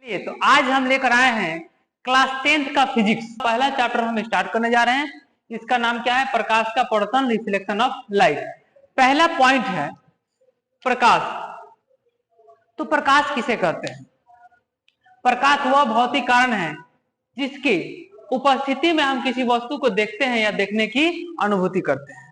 ये तो आज हम लेकर आए हैं क्लास 10th का फिजिक्स। पहला चैप्टर हम स्टार्ट करने जा रहे हैं। इसका नाम क्या है? प्रकाश का पवर्तन, रिफ्लेक्शन ऑफ लाइट। पहला पॉइंट है प्रकाश। तो प्रकाश किसे कहते हैं? प्रकाश वह भौतिक कारण है जिसकी उपस्थिति में हम किसी वस्तु को देखते हैं या देखने की अनुभूति करते हैं।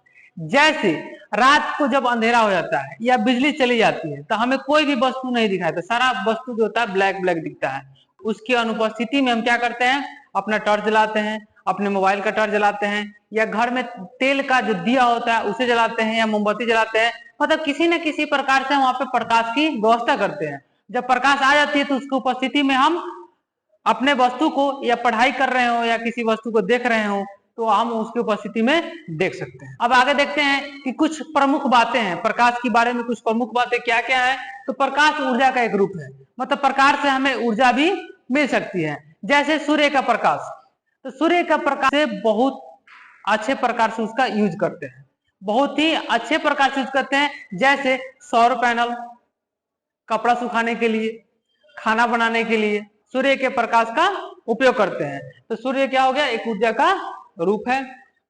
जैसे रात को जब अंधेरा हो जाता है या बिजली चली जाती है तो हमें कोई भी वस्तु नहीं दिखाई देता, सारा वस्तु जो होता है ब्लैक ब्लैक दिखता है। उसकी अनुपस्थिति में हम क्या करते हैं? अपना टॉर्च जलाते हैं, अपने मोबाइल का टॉर्च जलाते हैं, या घर में तेल का जो दिया होता है उसे जलाते हैं, या मोमबत्ती जलाते हैं। मतलब किसी न किसी प्रकार से वहां पे प्रकाश की व्यवस्था करते हैं। जब प्रकाश आ जाती है तो उसकी उपस्थिति में हम अपने वस्तु को, या पढ़ाई कर रहे हो या किसी वस्तु को देख रहे हो, तो हम उसकी उपस्थिति में देख सकते हैं। अब आगे देखते हैं कि कुछ प्रमुख बातें हैं प्रकाश के बारे में। कुछ प्रमुख बातें क्या क्या है? तो प्रकाश ऊर्जा का एक रूप है, मतलब प्रकाश से हमें ऊर्जा भी मिल सकती है। जैसे सूर्य का प्रकाश, तो सूर्य का प्रकाश से बहुत अच्छे प्रकार से उसका यूज करते हैं, बहुत ही अच्छे प्रकार से यूज करते हैं। जैसे सौर पैनल, कपड़ा सुखाने के लिए, खाना बनाने के लिए सूर्य के प्रकाश का उपयोग करते हैं। तो सूर्य क्या हो गया? एक ऊर्जा का रूप है।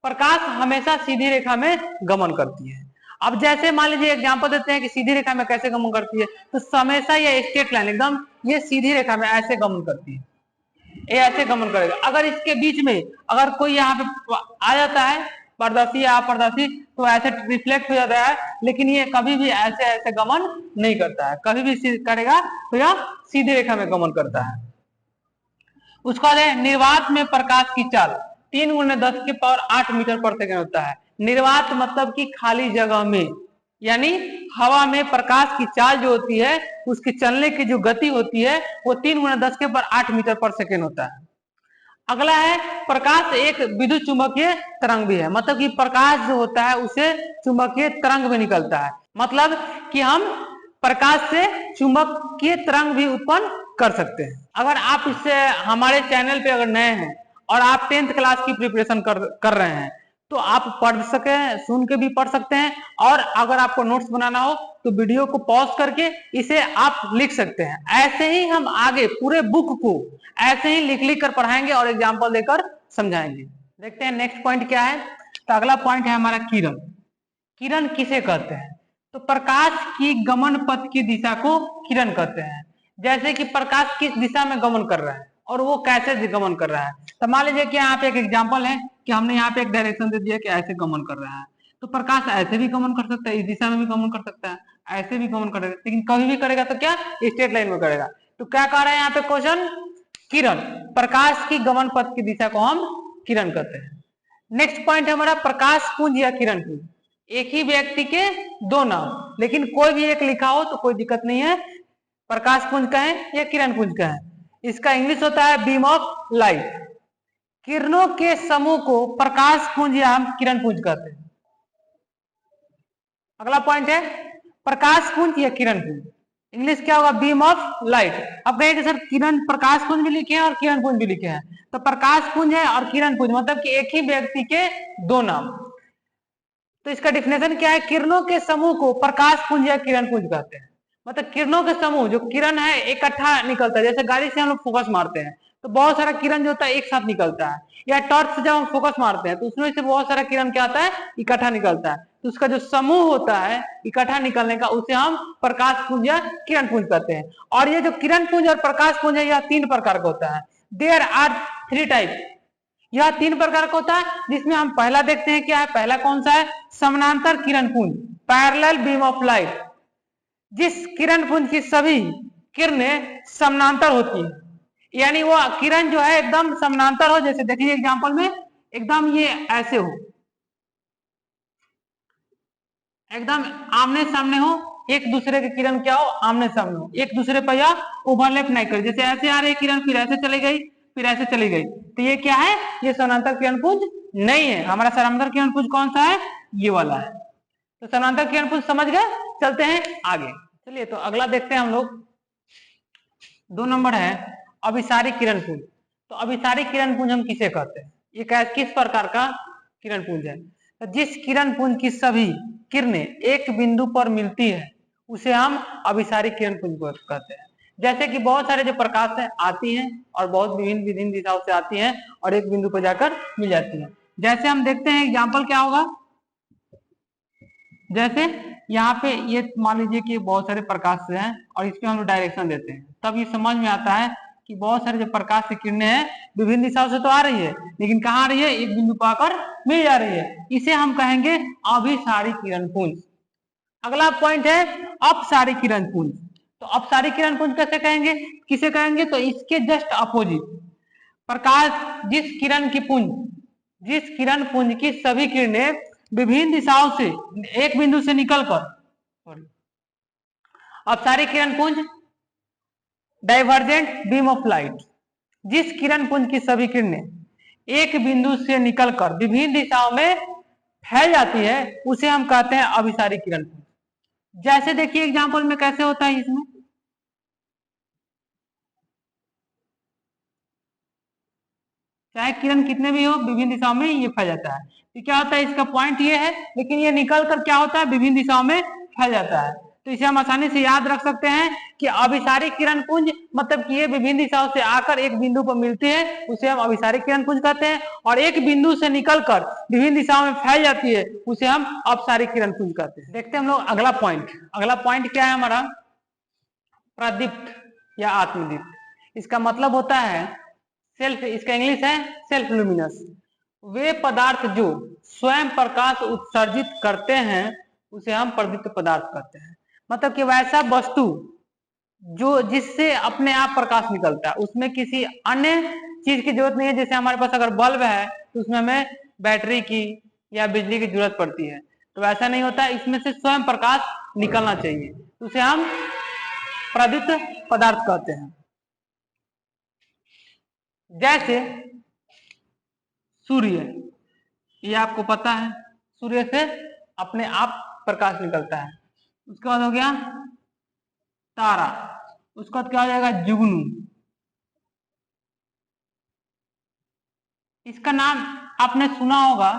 प्रकाश हमेशा सीधी रेखा में गमन करती है। अब जैसे मान लीजिए एग्जांपल देते हैं कि सीधी रेखा में कैसे गमन करती है, तो हमेशा ये स्ट्रेट लाइन एकदम ये सीधी रेखा में ऐसे गमन करती है, ये ऐसे गमन करेगा। अगर इसके बीच में अगर कोई यहाँ पे आ जाता है, पारदर्शी या अपारदर्शी, तो ऐसे रिफ्लेक्ट हो जाता है, लेकिन ये कभी भी ऐसे ऐसे गमन नहीं करता है। कभी भी करेगा तो यह सीधी रेखा में गमन करता है। उसका निर्वात में प्रकाश की चाल 3×10⁸ मीटर पर सेकंड होता है। निर्वात मतलब कि खाली जगह में, यानी हवा में प्रकाश की चाल जो होती है उसकी चलने की जो गति होती है वो 3×10⁸ मीटर पर सेकंड होता है। अगला है प्रकाश एक विद्युत चुंबकीय तरंग भी है, मतलब कि प्रकाश जो होता है उसे चुंबकीय तरंग में निकलता है। मतलब कि हम प्रकाश से चुंबकीय तरंग भी उत्पन्न कर सकते हैं। अगर आप इससे हमारे चैनल पे अगर नए हैं और आप 10th क्लास की प्रिपरेशन कर रहे हैं तो आप पढ़ सके, सुन के भी पढ़ सकते हैं, और अगर आपको नोट्स बनाना हो तो वीडियो को पॉज करके इसे आप लिख सकते हैं। ऐसे ही हम आगे पूरे बुक को ऐसे ही लिख लिख कर पढ़ाएंगे और एग्जाम्पल देकर समझाएंगे। देखते हैं नेक्स्ट पॉइंट क्या है। तो अगला पॉइंट है हमारा किरण। किरण किसे कहते हैं? तो प्रकाश की गमन पथ की दिशा को किरण कहते हैं। जैसे कि प्रकाश किस दिशा में गमन कर रहा है और वो कैसे गमन कर रहा है। तो मान लीजिए कि यहाँ पे एक एग्जाम्पल है कि हमने यहाँ पे एक डायरेक्शन दे दिया कि ऐसे गमन कर रहा है, तो प्रकाश ऐसे भी गमन कर सकता है, इस दिशा में भी गमन कर सकता है, ऐसे भी गमन करेगा, लेकिन कभी भी करेगा तो क्या? स्ट्रेट लाइन में करेगा। तो क्या कह रहा है यहाँ पे क्वेश्चन? किरण, प्रकाश की गमन पथ की दिशा को हम किरण कहते हैं। नेक्स्ट पॉइंट है हमारा प्रकाश पुंज या किरण पुंज। एक ही व्यक्ति के दो नाम, लेकिन कोई भी एक लिखा हो तो कोई दिक्कत नहीं है। प्रकाश पुंज का है या किरण पुंज का है। इसका इंग्लिश होता है बीम ऑफ लाइट। किरणों के समूह को प्रकाश पुंज या हम किरण पुंज कहते हैं। अगला पॉइंट है प्रकाश पुंज या किरण पुंज। इंग्लिश क्या होगा? Beam of light. अब कहेंगे सर किरण प्रकाश पुंज भी लिखे हैं और किरण पुंज भी लिखे हैं, तो प्रकाश पुंज है और किरण पुंज मतलब कि एक ही व्यक्ति के दो नाम। तो इसका डिफिनेशन क्या है? किरणों के समूह को प्रकाश पुंज या किरण पुंज कहते हैं। मतलब किरणों के समूह, जो किरण है इकट्ठा निकलता है। जैसे गाड़ी से हम लोग फोकस मारते हैं तो बहुत सारा किरण जो होता है एक साथ निकलता है, या टॉर्च से जब हम फोकस मारते हैं तो उसमें से बहुत सारा किरण क्या आता है? इकट्ठा निकलता है। तो उसका जो समूह होता है इकट्ठा निकलने का, उसे हम प्रकाश पुंज या किरण पुंज कहते हैं। और ये जो किरण पुंज और प्रकाश पुंज है यह 3 प्रकार का होता है। There are 3 type. यह 3 प्रकार का होता है, जिसमें हम पहला देखते हैं क्या है। पहला कौन सा है? समानांतर किरण पुंज, पैरेलल बीम ऑफ लाइट। जिस किरण पुंज की सभी किरणें समानांतर होती है, यानी वो किरण जो है एकदम समानांतर हो। जैसे देखिए एग्जांपल में एकदम ये ऐसे हो, एकदम आमने सामने हो, एक दूसरे के किरण क्या हो? आमने सामने हो, एक दूसरे पर या ओवरलैप नहीं करे। जैसे ऐसे आ रही किरण, फिर ऐसे चली गई, फिर ऐसे चली गई, तो ये क्या है? ये समानांतर किरण पुंज नहीं है। हमारा समानांतर किरण पुंज कौन सा है? ये वाला है। तो समानांतर किरण पुंज समझ गए। चलते हैं आगे। चलिए तो अगला देखते हैं हम लोग। 2 नंबर है अभिसारी किरण पुंज। तो अभिसारी किरण पुंज हम किसे कहते हैं? ये किस प्रकार का किरण पुंज है? तो जिस किरण पुंज की सभी किरणें एक बिंदु पर मिलती है उसे हम अभिसारी किरण पुंज कहते हैं। जैसे कि बहुत सारे जो प्रकाश है आती हैं और बहुत विभिन्न विभिन्न दिशाओं से आती हैं और एक बिंदु पर जाकर मिल जाती हैं। जैसे हम देखते हैं एग्जाम्पल क्या होगा, जैसे यहाँ पे ये मान लीजिए कि बहुत सारे प्रकाश हैं और इसके हम लोग डायरेक्शन देते हैं, तब ये समझ में आता है कि बहुत सारे जो प्रकाश की किरणें हैं विभिन्न दिशाओं से तो आ रही है, लेकिन कहाँ आ रही है, एक बिंदु पर आकर मिल जा रही है। इसे हम कहेंगे अभिसारी किरण पुंज। अगला पॉइंट है अपसारी किरण पुंज। तो अपसारी किरण पुंज कैसे कहेंगे, किसे कहेंगे, तो इसके जस्ट अपोजिट प्रकाश जिस किरण पुंज की सभी किरणें विभिन्न दिशाओं से एक बिंदु से निकलकर, अपसारी किरण पुंज डाइवर्जेंट बीम ऑफ लाइट, जिस किरण पुंज की सभी किरणें एक बिंदु से निकलकर विभिन्न दिशाओं में फैल जाती है उसे हम कहते हैं अभिसारी किरण पुंज। जैसे देखिए एग्जांपल में कैसे होता है, इसमें चाहे किरण कितने भी हो विभिन्न दिशाओं में ये फैल जाता है। तो क्या होता है, इसका पॉइंट ये है, लेकिन ये निकलकर क्या होता है, विभिन्न दिशाओं में फैल जाता है। तो इसे हम आसानी से याद रख सकते हैं कि अभिसारी किरण पुंज मतलब कि ये विभिन्न दिशाओं से आकर एक बिंदु पर मिलती है, उसे हम अभिसारी किरण पुंज कहते हैं, और एक बिंदु से निकलकर विभिन्न दिशाओं में फैल जाती है उसे हम अपसारी किरण पुंज कहते हैं। देखते हैं हम लोग अगला पॉइंट क्या है हमारा, प्रदीप्त या आत्मदीप्त। इसका मतलब होता है सेल्फ, इसका इंग्लिश है सेल्फ लुमिनस। वे पदार्थ जो स्वयं प्रकाश उत्सर्जित करते हैं उसे हम प्रदीप्त पदार्थ कहते हैं। मतलब कि वैसा वस्तु जो जिससे अपने आप प्रकाश निकलता है, उसमें किसी अन्य चीज की जरूरत नहीं है। जैसे हमारे पास अगर बल्ब है तो उसमें हमें बैटरी की या बिजली की जरूरत पड़ती है, तो ऐसा नहीं होता, इसमें से स्वयं प्रकाश निकलना चाहिए, उसे हम प्रदीप्त पदार्थ कहते हैं। जैसे सूर्य, ये आपको पता है, सूर्य से अपने आप प्रकाश निकलता है। उसके बाद हो गया तारा, उसके बाद क्या हो जाएगा, जुगनू। इसका नाम आपने सुना होगा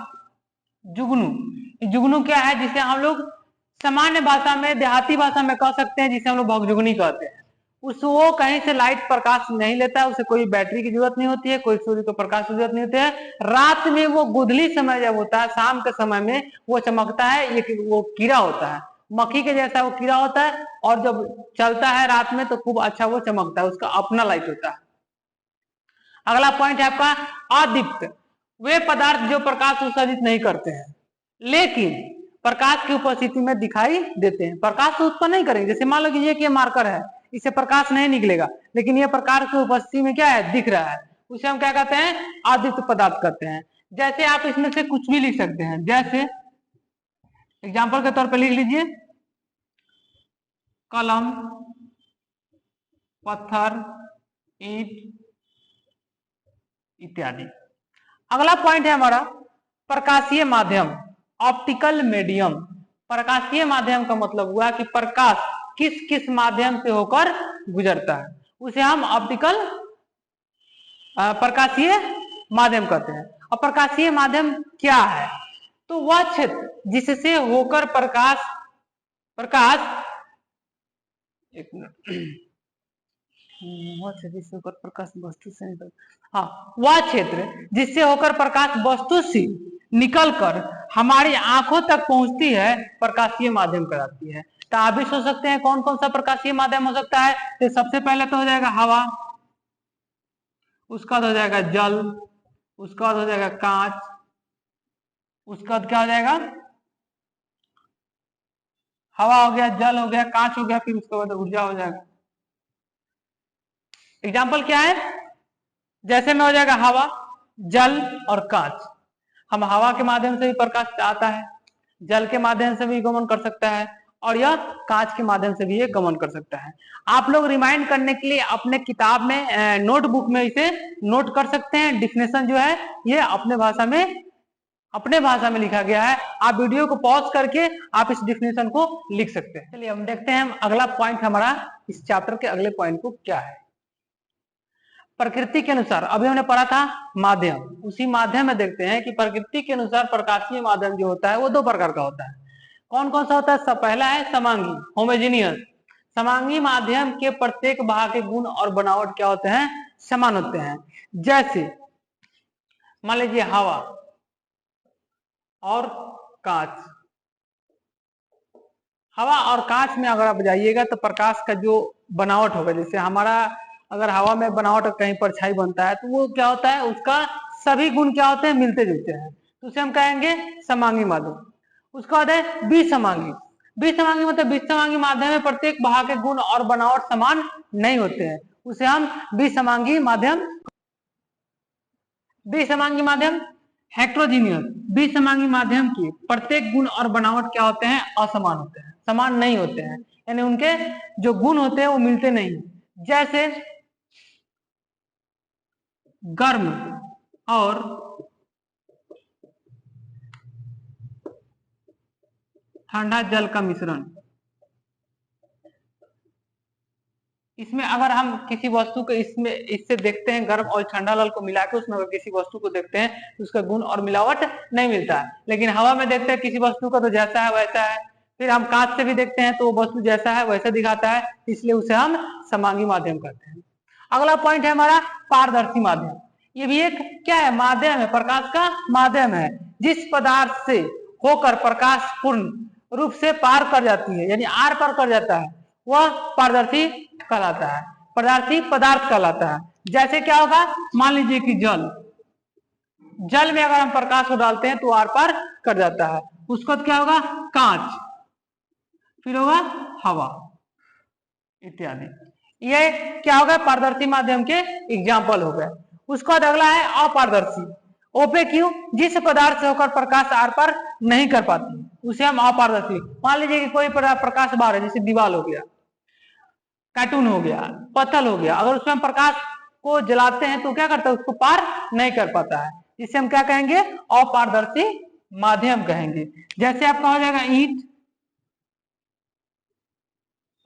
जुगनू। जुगनू क्या है, जिसे हम लोग सामान्य भाषा में, देहाती भाषा में कह सकते हैं, जिसे हम लोग भगजुगनी कहते हैं। वो कहीं से लाइट प्रकाश नहीं लेता है, उसे कोई बैटरी की जरूरत नहीं होती है, कोई सूर्य को प्रकाश की जरूरत नहीं होती है। रात में वो गुदली समय जब होता है, शाम के समय में वो चमकता है। ये वो कीड़ा होता है, मक्खी के जैसा वो कीड़ा होता है, और जब चलता है रात में तो खूब अच्छा वो चमकता है, उसका अपना लाइट होता है। अगला पॉइंट है आपका अदीप्त। वे पदार्थ जो प्रकाश उत्सर्जित नहीं करते हैं लेकिन प्रकाश की उपस्थिति में दिखाई देते हैं। प्रकाश तो उत्पन्न नहीं करेंगे, जैसे मान लो कि ये मार्कर है, इससे प्रकाश नहीं निकलेगा, लेकिन ये प्रकाश की उपस्थिति में क्या है, दिख रहा है, उसे हम क्या कहते हैं, अदीप्त पदार्थ कहते हैं। जैसे आप इसमें से कुछ भी लिख सकते हैं, जैसे एग्जाम्पल के तौर पर लिख लीजिए कलम, पत्थर, ईंट इत्यादि। अगला पॉइंट है हमारा प्रकाशीय माध्यम, ऑप्टिकल मीडियम। प्रकाशीय माध्यम का मतलब हुआ कि प्रकाश किस किस माध्यम से होकर गुजरता है, उसे हम ऑप्टिकल प्रकाशीय माध्यम कहते हैं। और प्रकाशीय माध्यम क्या है, तो वह क्षेत्र जिससे होकर प्रकाश एक मिनट जिससे होकर प्रकाश वस्तु से निकल, हाँ, वह क्षेत्र जिससे होकर प्रकाश वस्तु से निकलकर हमारी आंखों तक पहुंचती है, प्रकाशीय माध्यम कहलाती है। तो आप भी सोच सकते हैं कौन कौन सा प्रकाशीय माध्यम हो सकता है। तो सबसे पहले तो हो जाएगा हवा, उसका बाद हो जाएगा जल, उसका बाद हो जाएगा कांच, उसका बाद क्या हो जाएगा, हवा हो गया, जल हो गया, कांच हो गया, फिर उसके बाद ऊर्जा हो जाएगा। एग्जाम्पल क्या है, जैसे में हो जाएगा हवा, जल और कांच। हम हवा के माध्यम से भी प्रकाश आता है, जल के माध्यम से भी गमन कर सकता है, और यह कांच के माध्यम से भी ये गमन कर सकता है। आप लोग रिमाइंड करने के लिए अपने किताब में, नोटबुक में इसे नोट कर सकते हैं। डिफिनेशन जो है ये अपने भाषा में लिखा गया है। आप वीडियो को पॉज करके आप इस डिफिनेशन को लिख सकते हैं। चलिए हम देखते हैं हम अगला पॉइंट हमारा इस चैप्टर के अगले पॉइंट को क्या है। प्रकृति के अनुसार, अभी हमने पढ़ा था माध्यम, उसी माध्यम में देखते हैं कि प्रकृति के अनुसार प्रकाशीय माध्यम जो होता है वो दो प्रकार का होता है। कौन कौन सा होता है, पहला है समांगी, होमोजेनियस, समांगी माध्यम के प्रत्येक भाग के गुण और बनावट क्या होते हैं, समान होते हैं। जैसे मान लीजिए हवा और कांच, हवा और कांच में अगर आप जाइएगा तो प्रकाश का जो बनावट होगा, जैसे हमारा अगर हवा में बनावट कहीं परछाई बनता है तो वो क्या होता है, उसका सभी गुण क्या होते हैं, मिलते जुलते हैं, तो उसे हम कहेंगे समांगी माध्यम। उसका बाद है विसमांगी। विसमांगी मतलब विसमांगी माध्यम में प्रत्येक भाग के गुण और बनावट समान नहीं होते हैं, उसे हम विसमांगी माध्यम। विसमांगी माध्यम हेट्रोजीनियस, विसमांगी माध्यम की प्रत्येक गुण और बनावट क्या होते हैं, असमान होते हैं, समान नहीं होते हैं, यानी उनके जो गुण होते हैं वो मिलते नहीं। जैसे गर्म और ठंडा जल का मिश्रण, इसमें अगर हम किसी वस्तु को इसमें इससे देखते हैं, गर्म और ठंडा जल को मिला के उसमें अगर किसी वस्तु को देखते हैं तो उसका गुण और मिलावट नहीं मिलता है। लेकिन हवा में देखते हैं किसी वस्तु का तो जैसा है वैसा है, फिर हम कांच से भी देखते हैं तो वो वस्तु जैसा है वैसा दिखाता है, इसलिए उसे हम समांगी माध्यम कहते हैं। अगला पॉइंट है हमारा पारदर्शी माध्यम। ये भी एक क्या है, माध्यम है, प्रकाश का माध्यम है, जिस पदार्थ से होकर प्रकाश पूर्ण रूप से पार कर जाती है, यानी आर पार कर जाता है, वह पारदर्शी कहलाता है, पारदर्शी पदार्थ कहलाता है। जैसे क्या होगा, मान लीजिए कि जल, जल में अगर हम प्रकाश को डालते हैं तो आर पार कर जाता है, उसको क्या होगा, कांच, फिर होगा हवा इत्यादि। ये क्या होगा, पारदर्शी माध्यम के एग्जाम्पल हो गए। उसके बाद अगला है अपारदर्शी। ओपे क्यों, जिस पदार्थ से होकर प्रकाश आर पार नहीं कर पाती उसे हम अपारदर्शी। मान लीजिए कि कोई प्रकाश बाहर है, जैसे दीवार हो गया, कार्टून हो गया, पत्थर हो गया, अगर उसमें हम प्रकाश को जलाते हैं तो क्या करता है, उसको पार नहीं कर पाता है, इसे हम क्या कहेंगे, अपारदर्शी माध्यम कहेंगे। जैसे आपका हो जाएगा ईंट,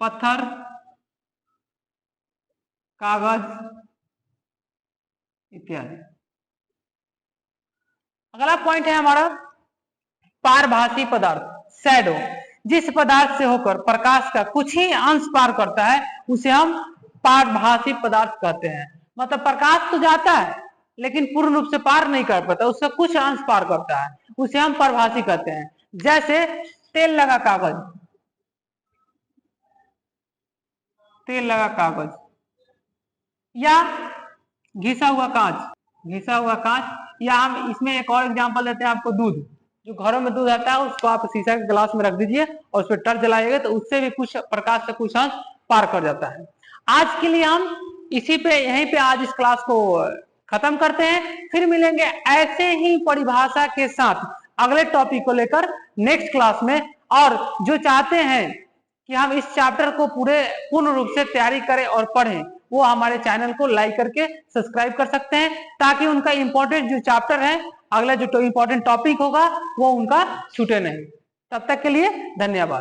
पत्थर, कागज इत्यादि। अगला पॉइंट है हमारा पारभासी पदार्थ, शैडो। जिस पदार्थ से होकर प्रकाश का कुछ ही अंश पार करता है उसे हम पारभासी पदार्थ कहते हैं। मतलब प्रकाश तो जाता है लेकिन पूर्ण रूप से पार नहीं कर पाता, उसका कुछ अंश पार करता है, उसे हम पारभासी कहते हैं। जैसे तेल लगा कागज, तेल लगा कागज, या घिसा हुआ कांच, घिसा हुआ कांच, या हम इसमें एक और एग्जांपल देते हैं आपको, दूध, जो घरों में दूध आता है उसको आप शीशा के गिलास में रख दीजिए और उस पर टर्च जलाइएगा तो उससे भी कुछ प्रकाश से कुछ अंश पार कर जाता है। आज के लिए हम इसी पे यहीं पे आज इस क्लास को खत्म करते हैं, फिर मिलेंगे ऐसे ही परिभाषा के साथ अगले टॉपिक को लेकर नेक्स्ट क्लास में। और जो चाहते हैं कि हम इस चैप्टर को पूर्ण रूप से तैयारी करें और पढ़ें, वो हमारे चैनल को लाइक करके सब्सक्राइब कर सकते हैं, ताकि उनका इंपॉर्टेंट जो चैप्टर है, अगला जो इंपॉर्टेंट टॉपिक होगा वो उनका छूटे नहीं। तब तक के लिए धन्यवाद।